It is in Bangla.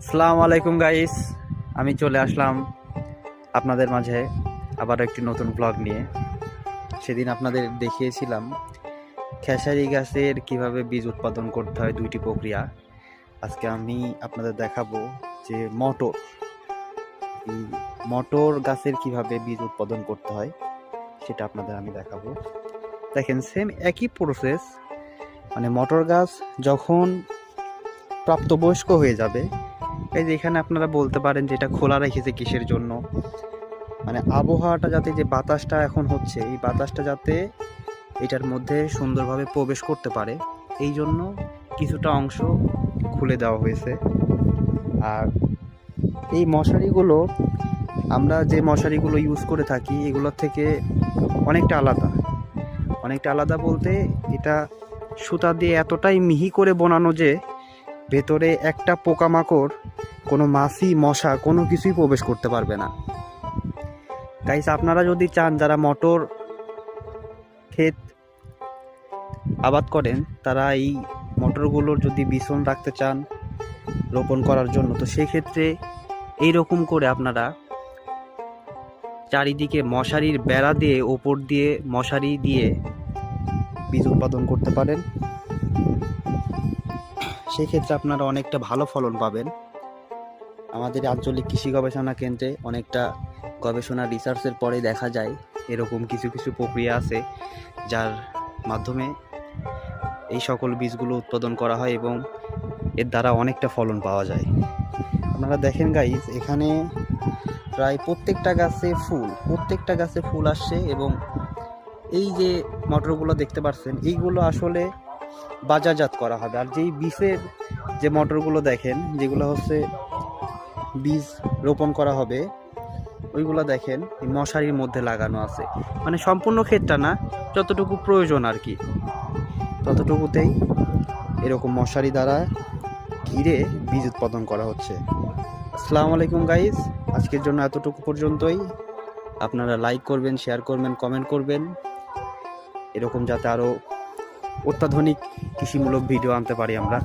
আসসালামু আলাইকুম গাইস, আমি চলে আসলাম আপনাদের মাঝে আবার একটি নতুন ব্লগ নিয়ে। সেদিন আপনাদের দেখিয়েছিলাম খেসারি গাছের কিভাবে বীজ উৎপাদন করতে হয়, দুইটি প্রক্রিয়া। আজকে আমি আপনাদের দেখাবো যে এই মটর গাছের কিভাবে বীজ উৎপাদন করতে হয় সেটা আপনাদের আমি দেখাবো। দেখেন, সেম একই প্রসেস, মানে মটর গাছ যখন প্রাপ্তবয়স্ক হয়ে যাবে, এই যে এখানে আপনারা বলতে পারেন যে এটা খোলা রেখেছে কিসের জন্য, মানে আবহাওয়াটা যাতে, যে বাতাসটা এখন হচ্ছে এই বাতাসটা যাতে এটার মধ্যে সুন্দরভাবে প্রবেশ করতে পারে, এই জন্য কিছুটা অংশ খুলে দেওয়া হয়েছে। আর এই মশারিগুলো, আমরা যে মশারিগুলো ইউজ করে থাকি এগুলোর থেকে অনেকটা আলাদা। অনেকটা আলাদা বলতে, এটা সুতা দিয়ে এতটাই মিহি করে বোনানো যে ভেতরে একটা পোকামাকড়, কোনো মাছি মশা কোনো কিছুই প্রবেশ করতে পারবে না। গাইস, আপনারা যদি চান, যারা মটর ক্ষেত আবাদ করেন, তারা এই মটরগুলোর যদি বিছন রাখতে চান রোপণ করার জন্য, তো সেক্ষেত্রে এইরকম করে আপনারা চারিদিকে মশারির বেড়া দিয়ে, ওপর দিয়ে মশারি দিয়ে বীজ উৎপাদন করতে পারেন। সেক্ষেত্রে আপনারা অনেকটা ভালো ফলন পাবেন। আমাদের আঞ্চলিক কৃষি গবেষণা কেন্দ্রে অনেকটা গবেষণা রিসার্চের পরে দেখা যায় এরকম কিছু কিছু প্রক্রিয়া আছে যার মাধ্যমে এই সকল বীজগুলো উৎপাদন করা হয় এবং এর দ্বারা অনেকটা ফলন পাওয়া যায়। আপনারা দেখেন গাইজ, এখানে প্রায় প্রত্যেকটা গাছে ফুল আসছে, এবং এই যে মটরগুলো দেখতে পাচ্ছেন এইগুলো আসলে বাজারজাত করা হবে। আর যেই বীজের যে মটরগুলো দেখেন, যেগুলো হচ্ছে বীজ রোপণ করা হবে, ওইগুলো দেখেন মশারির মধ্যে লাগানো আছে, মানে সম্পূর্ণ ক্ষেতটা না, যতটুকু প্রয়োজন আর কি, ততটুকুতেই এরকম মশারি দ্বারা ঘিরে বীজ উৎপাদন করা হচ্ছে। আসসালামু আলাইকুম গাইস, আজকের জন্য এতটুকু পর্যন্তই। আপনারা লাইক করবেন, শেয়ার করবেন, কমেন্ট করবেন, এরকম যাতে আরও অত্যাধুনিক কৃষিমূলক ভিডিও আনতে পারি আমরা।